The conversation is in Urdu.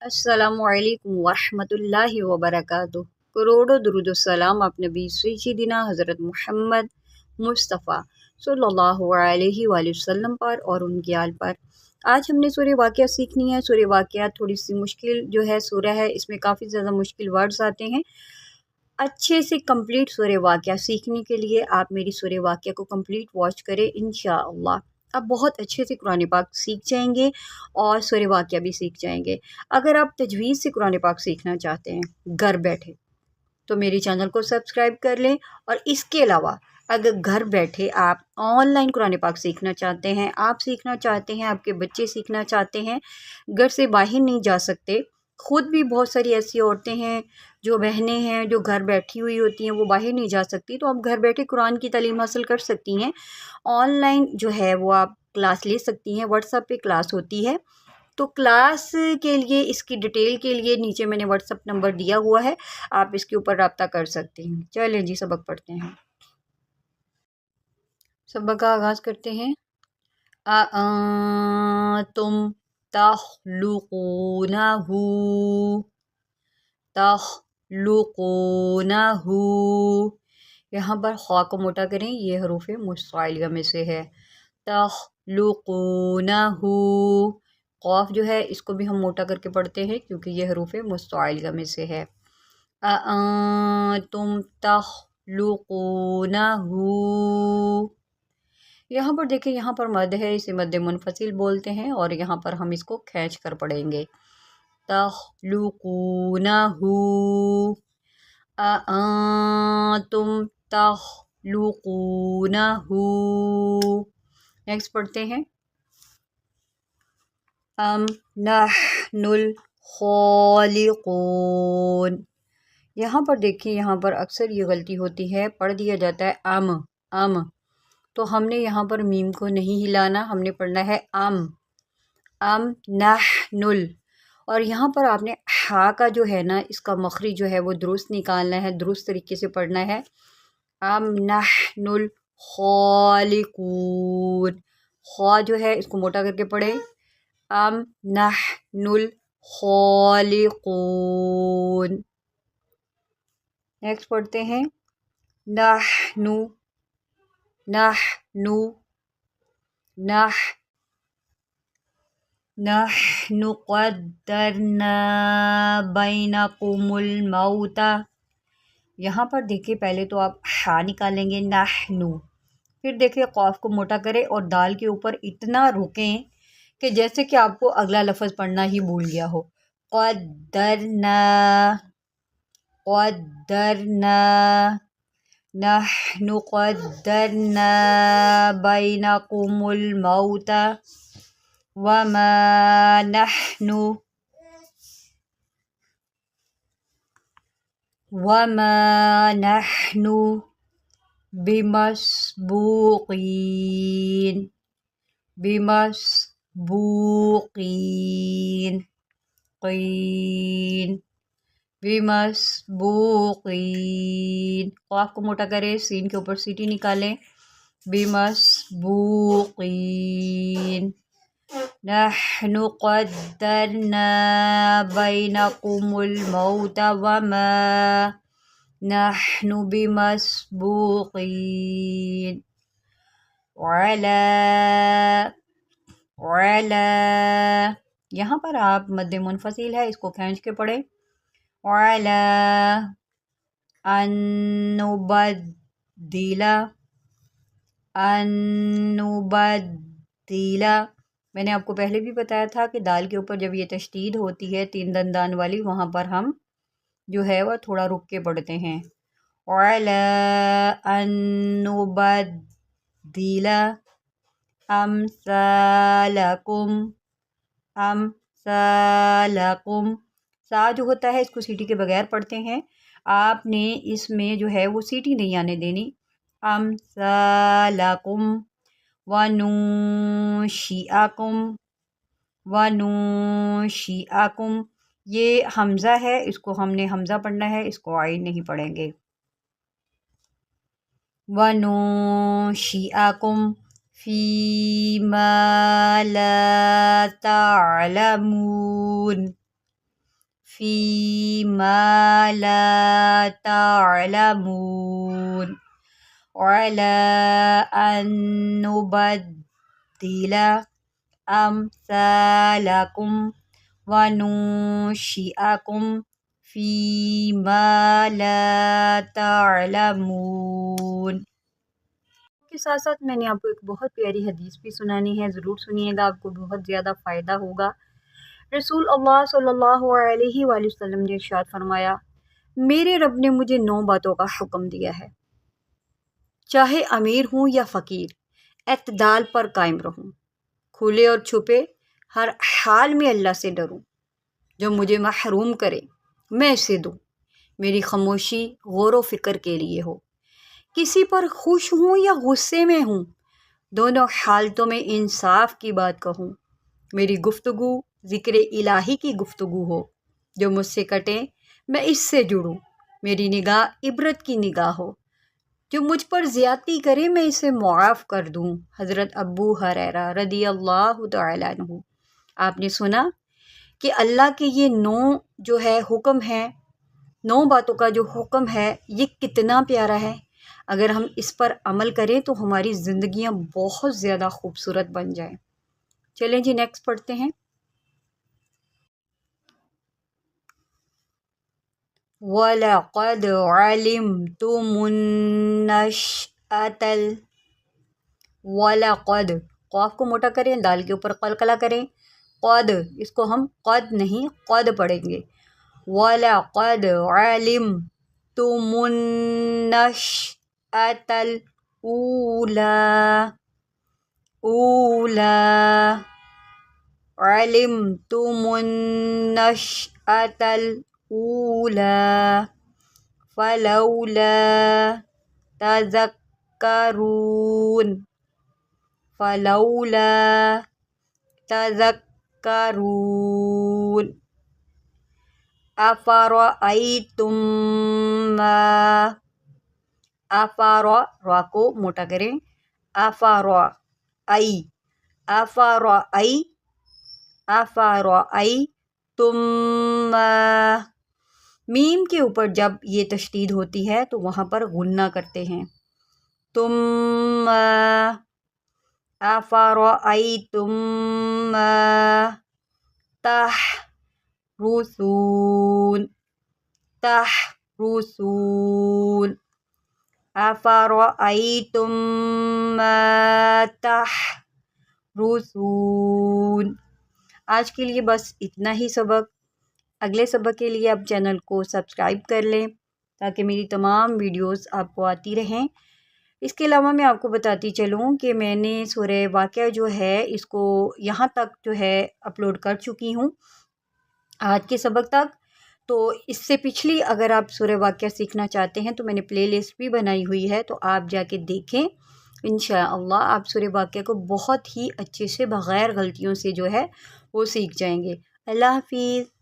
السلام علیکم ورحمۃ اللہ وبرکاتہ۔ کروڑوں درود السلام اپنے نبی سیدنا حضرت محمد مصطفیٰ صلی اللہ علیہ وآلہ وسلم پر اور ان کی آل پر۔ آج ہم نے سورہ واقعہ سیکھنی ہے۔ سورہ واقعہ تھوڑی سی مشکل جو ہے سورہ ہے، اس میں کافی زیادہ مشکل ورڈز آتے ہیں۔ اچھے سے کمپلیٹ سورہ واقعہ سیکھنے کے لیے آپ میری سورہ واقعہ کو کمپلیٹ واچ کریں انشاءاللہ۔ آپ بہت اچھے سے قرآن پاک سیکھ جائیں گے اور سورہ واقعہ بھی سیکھ جائیں گے۔ اگر آپ تجوید سے قرآن پاک سیکھنا چاہتے ہیں گھر بیٹھے تو میری چینل کو سبسکرائب کر لیں، اور اس کے علاوہ اگر گھر بیٹھے آپ آن لائن قرآن پاک سیکھنا چاہتے ہیں، آپ سیکھنا چاہتے ہیں، آپ کے بچے سیکھنا چاہتے ہیں، گھر سے باہر نہیں جا سکتے، خود بھی بہت ساری ایسی عورتیں ہیں جو بہنیں ہیں جو گھر بیٹھی ہوئی ہوتی ہیں، وہ باہر نہیں جا سکتی، تو آپ گھر بیٹھے قرآن کی تعلیم حاصل کر سکتی ہیں۔ آن لائن جو ہے وہ آپ کلاس لے سکتی ہیں، واٹس ایپ پہ کلاس ہوتی ہے، تو کلاس کے لیے اس کی ڈیٹیل کے لیے نیچے میں نے واٹس ایپ نمبر دیا ہوا ہے، آپ اس کے اوپر رابطہ کر سکتے ہیں۔ چلیں جی سبق پڑھتے ہیں۔ سبق کا آغاز کرتے ہیں۔ اَأَنتُمْ تَخْلُقُونَهُ یہاں پر خا کو موٹا کریں، یہ حروف مستعلیہ میں سے ہے۔ تخلقونہ، قاف جو ہے اس کو بھی ہم موٹا کر کے پڑھتے ہیں کیونکہ یہ حروف مستعلیہ میں سے ہے۔ اَأَنتُمْ تخلقونہ، یہاں پر دیکھیں، یہاں پر مد ہے، اسے مد منفصل بولتے ہیں، اور یہاں پر ہم اس کو کھینچ کر پڑھیں گے۔ تخلقونہ، اَأَنتُمْ تخلقونہ۔ نیکسٹ پڑھتے ہیں۔ ام نحن الخالقون، یہاں پر دیکھیں، یہاں پر اکثر یہ غلطی ہوتی ہے، پڑھ دیا جاتا ہے ام، تو ہم نے یہاں پر میم کو نہیں ہلانا، ہم نے پڑھنا ہے ام نحن، اور یہاں پر آپ نے ہا کا جو ہے نا، اس کا مخرج جو ہے وہ درست نکالنا ہے، درست طریقے سے پڑھنا ہے۔ ام نحن الخالقون، خا جو ہے اس کو موٹا کر کے پڑھے۔ ام نحن الخالقون۔ نیکسٹ پڑھتے ہیں۔ نحن قدرنا بینکم الموت، یہاں پر دیکھیں پہلے تو آپ ہا نکالیں گے نحن، پھر دیکھیں قاف کو موٹا کریں اور دال کے اوپر اتنا رکیں کہ جیسے کہ آپ کو اگلا لفظ پڑھنا ہی بھول گیا ہو۔ قدرنا نحن قدرنا بینکم الموت وما نحن بمسبوقین، قاف کو موٹا کریں، سین کے اوپر سیٹی نکالیں، بمسبوقین۔ نحن قدرنا بینکم الموت وما نحن بمسبوقین۔ علی، یہاں پر آپ مد منفصل ہے، اس کو کھینچ کے پڑھیں۔ علی ان نبدل، میں نے آپ کو پہلے بھی بتایا تھا کہ دال کے اوپر جب یہ تشدید ہوتی ہے تین دندان والی، وہاں پر ہم جو ہے وہ تھوڑا رک کے پڑھتے ہیں۔ علی ان نبدل امثالکم، سا جو ہوتا ہے اس کو سیٹی کے بغیر پڑھتے ہیں، آپ نے اس میں جو ہے وہ سیٹی نہیں آنے دینی۔ امثالکم وننشئکم، یہ حمزہ ہے، اس کو ہم نے حمزہ پڑھنا ہے، اس کو عین نہیں پڑھیں گے۔ وننشئکم فیما لا تعلمون، فيما لا تعلمون وعلى أن نبدل أمثالكم وننشئكم فيما لا تعلمون۔ کے ساتھ ساتھ میں نے آپ کو ایک بہت پیاری حدیث بھی سنانی ہے، ضرور سنیے گا، آپ کو بہت زیادہ فائدہ ہوگا۔ رسول اللہ صلی اللہ علیہ وآلہ وسلم نے ارشاد فرمایا، میرے رب نے مجھے 9 باتوں کا حکم دیا ہے، چاہے امیر ہوں یا فقیر، اعتدال پر قائم رہوں، کھلے اور چھپے ہر حال میں اللہ سے ڈروں، جو مجھے محروم کرے میں اسے دوں، میری خاموشی غور و فکر کے لیے ہو، کسی پر خوش ہوں یا غصے میں ہوں، دونوں حالتوں میں انصاف کی بات کہوں، میری گفتگو ذکر الہی کی گفتگو ہو، جو مجھ سے کٹے میں اس سے جڑوں، میری نگاہ عبرت کی نگاہ ہو، جو مجھ پر زیادتی کرے میں اسے معاف کر دوں۔ حضرت ابو ہریرہ رضی اللہ تعالیٰ عنہ، آپ نے سنا کہ اللہ کے یہ 9 جو ہے حکم ہے، 9 باتوں کا جو حکم ہے یہ کتنا پیارا ہے۔ اگر ہم اس پر عمل کریں تو ہماری زندگیاں بہت زیادہ خوبصورت بن جائیں۔ چلیں جی نیکسٹ پڑھتے ہیں۔ وَلَقَدْ عَلِمْتُمُ النَّشْأَةَ وَلَقَدْ، قاف کو موٹا کریں، دال کے اوپر قلقلہ کریں، قد، اس کو ہم قد نہیں قد پڑھیں گے۔ وَلَقَدْ عَلِمْتُمُ النَّشْأَةَ الْأُولَى عَلِمْتُمُ النَّشْأَةَ الْأُولَى فَلَوْلَا تَذَكَّرُونَ أَفَرَأَيْتُم مَّا، افارا، را کو موٹا کریں، افرأیتم، میم کے اوپر جب یہ تشدید ہوتی ہے تو وہاں پر غنہ کرتے ہیں، تم افرأیتم تحرثون افرأیتم ما تحرثون۔ آج کے لیے بس اتنا ہی سبق، اگلے سبق کے لیے آپ چینل کو سبسکرائب کر لیں تاکہ میری تمام ویڈیوز آپ کو آتی رہیں۔ اس کے علاوہ میں آپ کو بتاتی چلوں کہ میں نے سورہ واقعہ جو ہے اس کو یہاں تک جو ہے اپلوڈ کر چکی ہوں، آج کے سبق تک۔ تو اس سے پچھلی اگر آپ سورہ واقعہ سیکھنا چاہتے ہیں تو میں نے پلے لسٹ بھی بنائی ہوئی ہے، تو آپ جا کے دیکھیں، انشاءاللہ آپ سورہ واقعہ کو بہت ہی اچھے سے بغیر غلطیوں سے جو ہے وہ سیکھ جائیں گے۔ اللہ حافظ۔